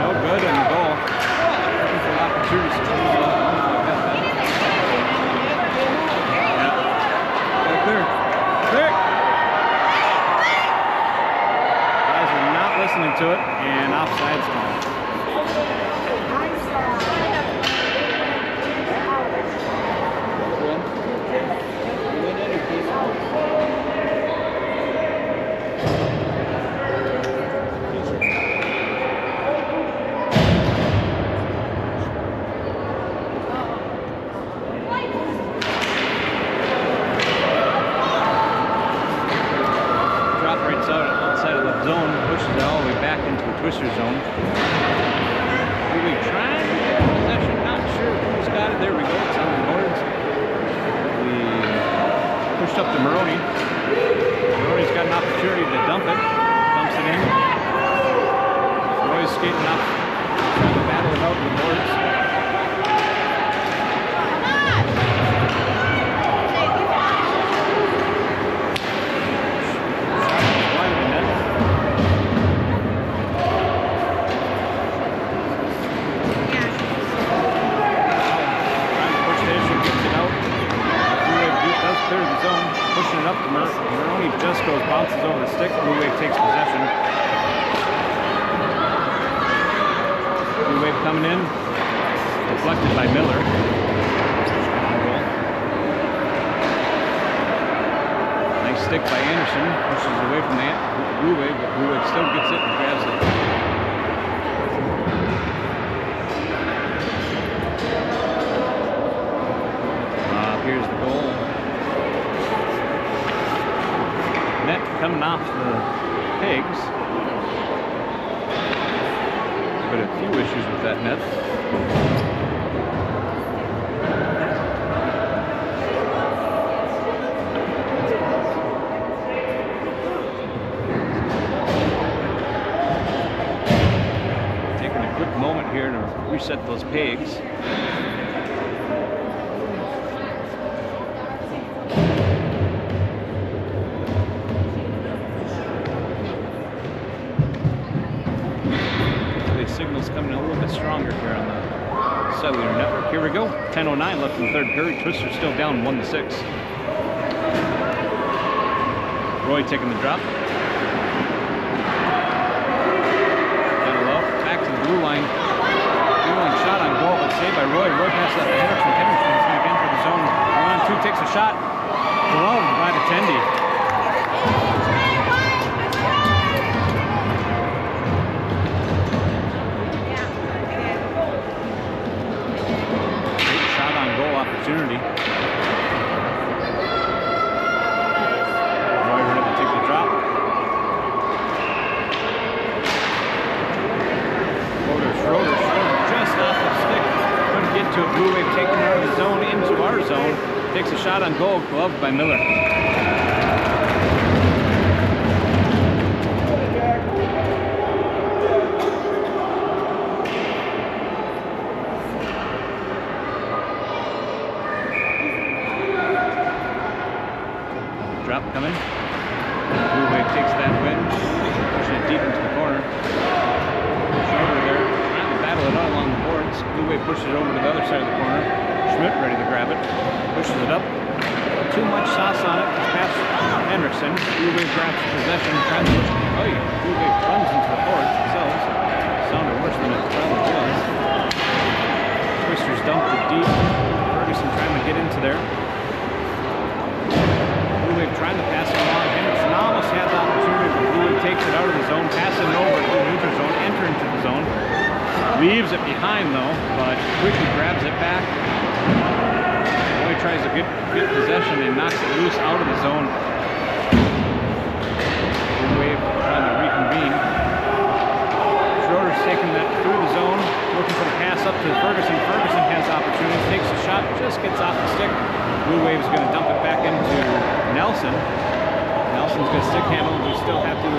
No good in the goal. Looking for opportunities to clear. Listening to it, and offside's called. Drop right outside of the zone, pushes it all the way back into the Twister zone. Really trying to get possession, not sure who's got it. There we go, it's on the boards. We pushed up to Moroni. Moroni's got an opportunity to dump it. Dumps it in. Roy's skating up, trying to battle it out in the boards. Pushing it up to Moroni, just goes, bounces over the stick. Blue Wave takes possession. Blue Wave coming in, deflected by Miller. Nice stick by Anderson, pushes away from that Rohe, but Rohe still gets it and grabs it. Here's the goal. Net coming off the Pigs. But a few issues with that net. Taking a quick moment here to reset those Pigs. Signals coming a little bit stronger here on the cellular network. Here we go. 10:09 left in the third period. Twister still down 1-6. Rohe taking the drop. Back to the blue line. Blue line shot on goal, but saved by Rohe. Rohe passes up to Hendrickson. Hendrickson's going to enter the zone. 1-on-2 takes a shot. Gloved by the Tendy. Opportunity. Rohe ready to take the drop. Schroeder just off the stick. Couldn't get to it. Blue Wave taking out of the zone into our zone. Takes a shot on goal, gloved by Miller. Drop coming. Blue Wave takes that win, pushing it deep into the corner. Schroeder there, trying to battle it out along the boards. Blue Wave pushes it over to the other side of the corner. Schmidt ready to grab it, pushes it up. Too much sauce on it. Past Hendrickson. Blue Wave grabs possession, tries to push it. Oh yeah, Blue Wave runs into the boards themselves. Sounded worse than it probably was. Twisters dumped it deep. Ferguson trying to get into there. Trying to pass it along. Hendrickson almost had the opportunity, but Blue Wave takes it out of the zone, passes it over to the neutral zone, enter into the zone. Leaves it behind though, but quickly grabs it back. Rohe tries to get possession and knocks it loose out of the zone. Blue Wave trying to reconvene. Schroeder's taking that through the zone, looking for the pass up to Ferguson. Ferguson has opportunity, takes a shot, just gets off the stick. Blue Wave's going to dump it back into Nelson. Nelson's going to stick handle. We still have to.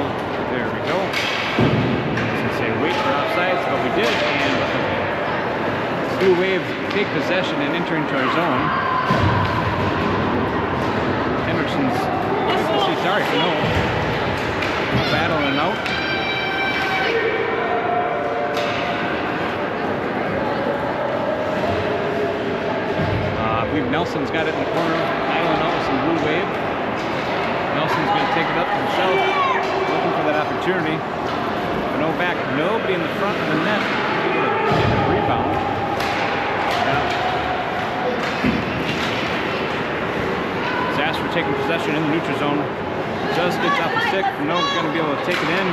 There we go. I was going to say wait for offsides, but we did. And Blue Wave take possession and enter into our zone. Hendrickson's. Phenow battling out. Nelson's got it in the corner. Keiran Anderson, Blue Wave. Nelson's going to take it up himself, looking for that opportunity. Phenow back, nobody in the front of the net. Able to get a rebound. Zastrow taking possession in the neutral zone. Just gets off the stick. Phenow's going to be able to take it in.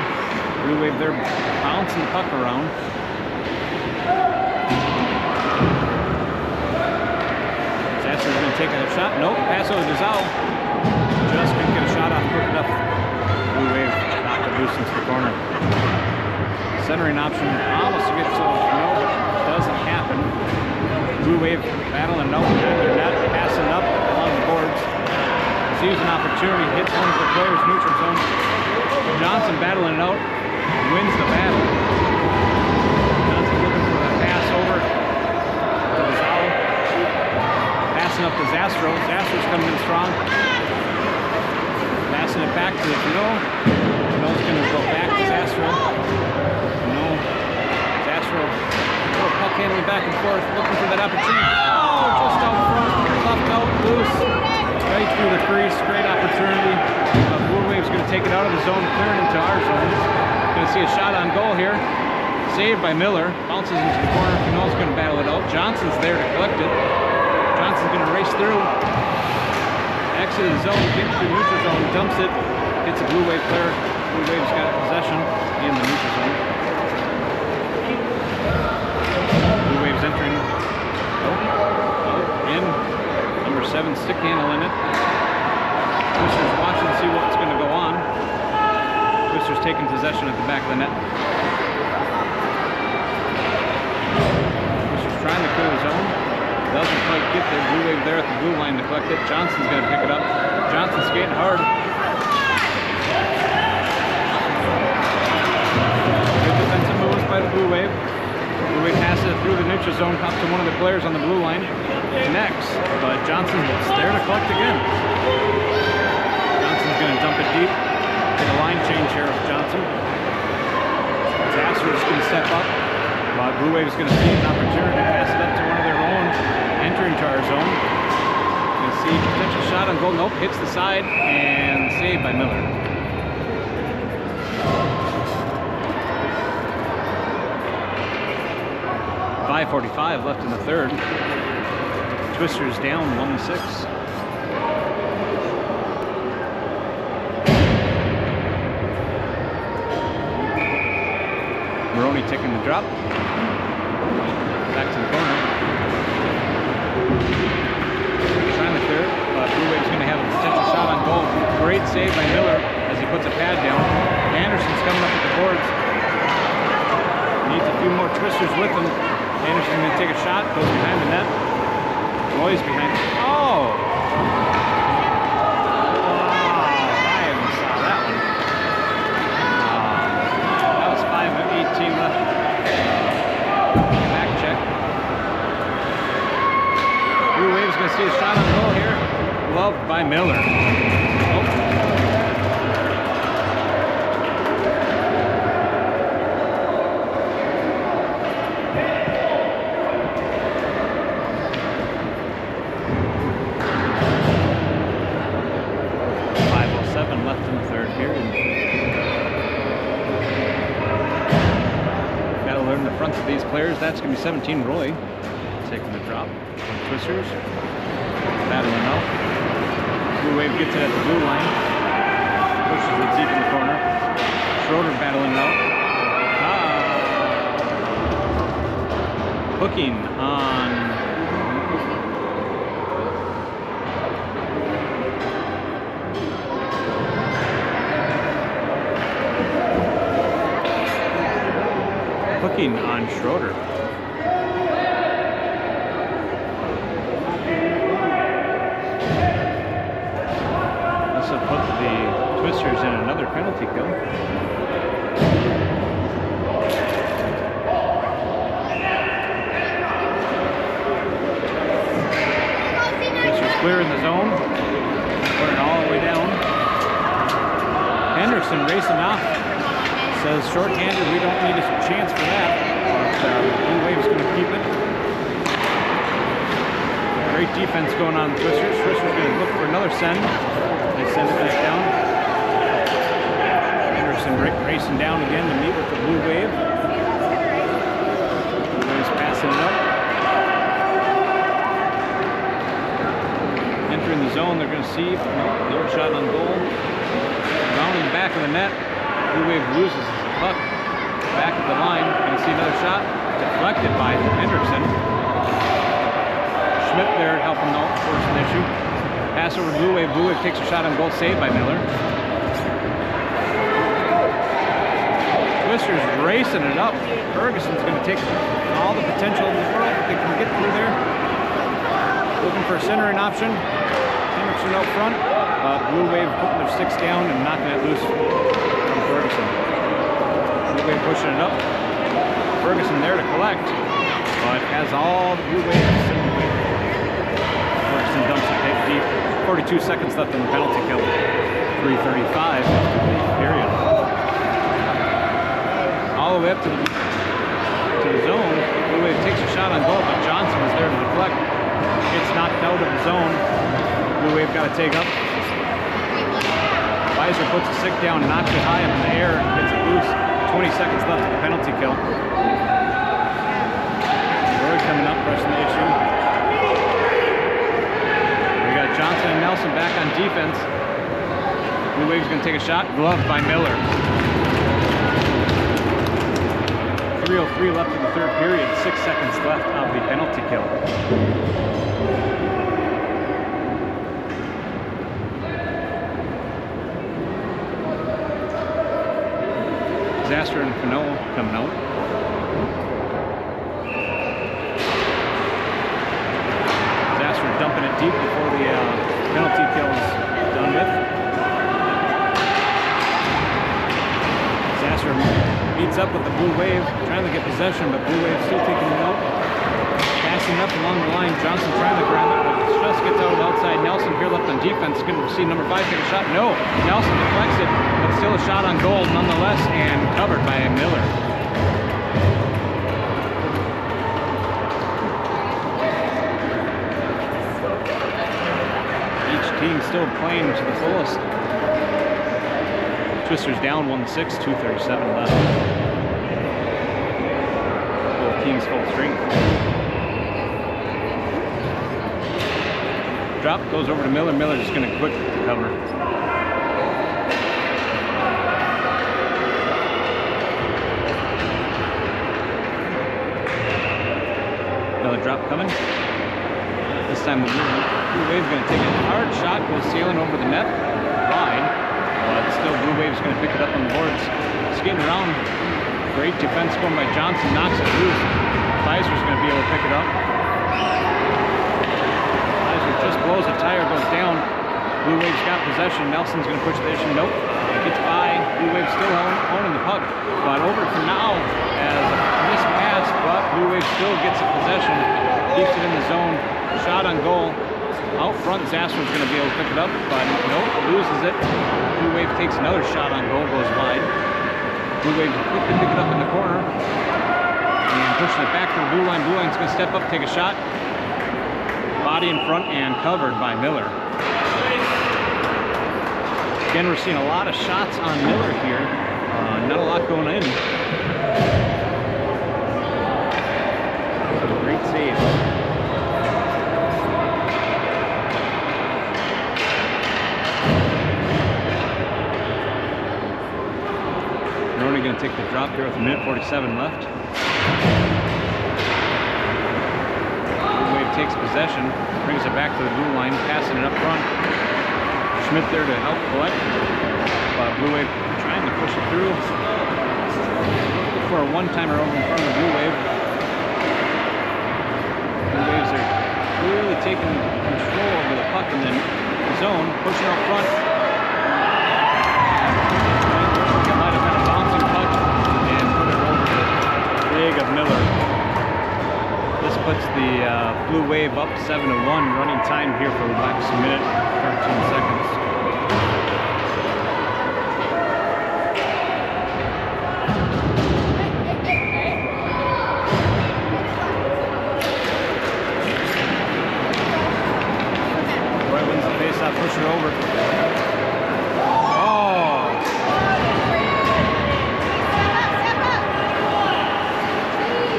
Blue Wave there bouncing the puck around. Zastrow going to take a shot. Nope. Pass over to DeZeeuw. Just couldn't get a shot off quick enough. Blue Wave knocked it loose into the corner. Centering option almost to get to Phenow, but doesn't happen. Blue Wave battling out behind their net, passing up along the boards. Sees an opportunity, hits one of the players' neutral zone. Johnson battling it out, wins the battle. Johnson looking for the pass over to DeZeeuw. Passing up to Zastrow. Zastrow's coming in strong. Passing it back to Phenow. Phenow's going to go back to Zastrow. Zastrow, puck handling back and forth, looking for that opportunity. Oh, just out front, left out, loose. Right through the crease, great opportunity. Blue Wave's going to take it out of the zone, clear it into our zone. Going to see a shot on goal here. Saved by Miller. Bounces into the corner. Pheno's going to battle it out. Johnson's there to collect it. Johnson's going to race through. Exit of the zone, gets to the neutral zone, dumps it, hits a Blue Wave player. Blue Wave's got possession in the neutral zone. Blue Wave's entering. In. Number 7, stick handle in it. Twister's watching to see what's going to go on. Twister's taking possession at the back of the net. Twister's trying to clear the zone. Doesn't quite get there. Blue Wave there at the blue line to collect it. Johnson's going to pick it up. Johnson's skating hard. Good defensive moves by the Blue Wave. Blue Wave passes it through the neutral zone, up to one of the players on the blue line. Connects, but Johnson's there to collect again. Johnson's going to dump it deep. Get a line change here with Johnson. Zastrow is going to step up. But Blue Wave is going to see an opportunity to pass it up to one of their own entering to our zone. Going to see potential shot on goal. Nope, hits the side and saved by Miller. .5:45 left in the third. Twister's down 1-6. Moroni taking the drop. Back to the corner. Trying to clear it. Blue Wave's going to have a potential shot on goal. Great save by Miller as he puts a pad down. Anderson's coming up with the boards. Needs a few more Twisters with him. Anderson's going to take a shot. Goes behind the net. Rohe's behind. Oh! I haven't saw that one. That was 5:18 left. Back check. Blue Wave's going to see a shot on goal here. Gloved by Miller. Oh. Left in the third period. Got to learn the fronts of these players. That's going to be 17 Rohe taking the drop. Twisters battling out. Blue Wave gets it at the blue line. Pushes it deep in the corner. Schroeder battling out. Hooking on Schroeder. This will put the Twisters in another penalty kill. Twisters clear in the zone. Put it all the way down. Hendrickson racing off. Says short-handed, we don't need a chance for that. But Blue Wave's going to keep it. Great defense going on with Twisters. Twisters going to look for another send. They send it back down. Anderson racing down again to meet with the Blue Wave. Blue Wave's passing it up. Entering the zone, they're going to see no shot on goal. Rounding the back of the net. Blue Wave loses the puck back at the line. Going to see another shot deflected by Hendrickson. Schmidt there helping out, force an issue. Pass over to Blue Wave. Blue Wave takes a shot on goal, saved by Miller. Twisters racing it up. Ferguson's going to take all the potential in the world if they can get through there. Looking for a centering option. Hendrickson out front. Blue Wave putting their sticks down and knocking it loose. Ferguson. Blue Wave pushing it up. Ferguson there to collect, but has all the Blue Waves. Ferguson dumps it deep. 42 seconds left in the penalty kill. 3:35 left in the period. All the way up to the zone. Blue Wave takes a shot on goal, but Johnson is there to deflect. It's knocked out of the zone. Blue Wave got to take up. Weiser puts a stick down, knocks it high up in the air, and gets it loose. 20 seconds left of the penalty kill. Rohe coming up, pressing the issue. We got Johnson and Nelson Nelson back on defense. Blue Wave's gonna take a shot, gloved by Miller. 3:03 left in the third period, 6 seconds left of the penalty kill. Zastrow and Phenow coming out. Zastrow dumping it deep before the penalty kill is done with. Zastrow meets up with the Blue Wave, trying to get possession, but Blue Wave still taking it out. Passing up along the line, Johnson trying to grab it, but just gets out outside. Nelson here left on defense, going to see number 5 take a shot. No, Nelson deflects it, but still a shot on goal nonetheless, and covered by Miller. Each team still playing to the fullest. Twisters down 1-6, 2:37 left. Both teams full strength. Drop goes over to Miller. Miller just going to quick cover. Another drop coming. This time the Blue Wave's going to take a hard shot, goes sailing over the net, wide, but still Blue Wave's going to pick it up on the boards. Skating around, great defense going by Johnson, knocks it loose. Kaiser's going to be able to pick it up. Just blows a tire, goes down. Blue Wave's got possession. Nelson's going to push the issue. Nope. It gets by. Blue Wave's still owning the puck. But over for now as a missed pass, but Blue Wave still gets a possession. Keeps it in the zone. Shot on goal. Out front, Zastrow's going to be able to pick it up, but nope, loses it. Blue Wave takes another shot on goal, goes wide. Blue Wave quickly pick it up in the corner. And pushing it back to the blue line. Blue Line's going to step up, take a shot. Body in front and covered by Miller. Again, we're seeing a lot of shots on Miller here. Not a lot going in. Great save. Moroni going to take the drop here with 1:47 left. Takes possession, brings it back to the blue line, passing it up front. Schmidt there to help collect. Blue Wave trying to push it through. Looking for a one-timer over in front of the Blue Wave. Blue Waves are clearly taking control over the puck in the zone, pushing up front. It might have been a bouncing puck and put it over the leg of Miller. This puts the Blue Wave up 7-1. Running time here for the last minute, 13 seconds. Roy wins the faceoff, push her over.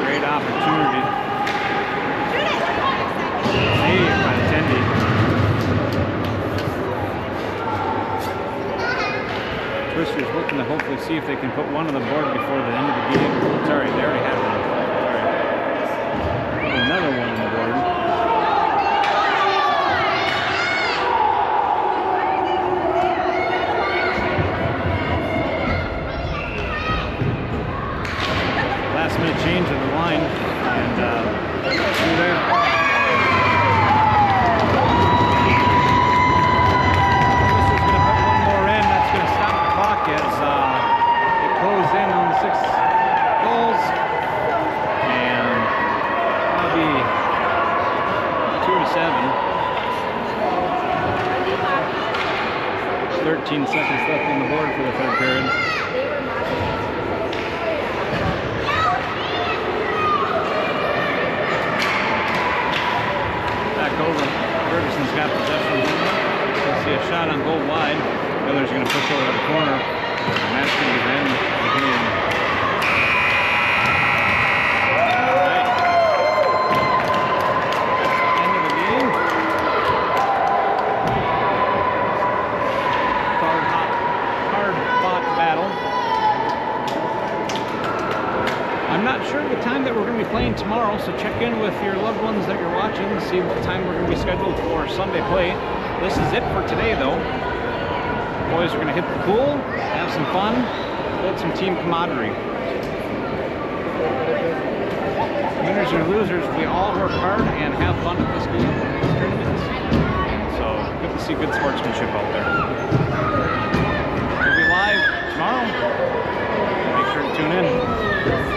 Great opportunity. Twisters looking to hopefully see if they can put one on the board before the end of the game. Sorry, they already had one. Sorry. Another one on the board. Last minute change of the line. And there. As they close in on the 6 goals, and that'll be 2-7. 13 seconds left on the board for the third period. Back over. Ferguson's got possession. You'll see a shot on goal wide. Miller's going to push over to the corner. And that's going to be the end of the game. All right. End of the game. tomorrow, so check in with your loved ones that you're watching, see what time we're going to be scheduled for Sunday play. This is it for today, though. Boys are going to hit the pool, have some fun, build some team camaraderie. Winners or losers, we all work hard and have fun at this game, these tournaments. So good to see good sportsmanship out there. We'll be live tomorrow. Make sure to tune in.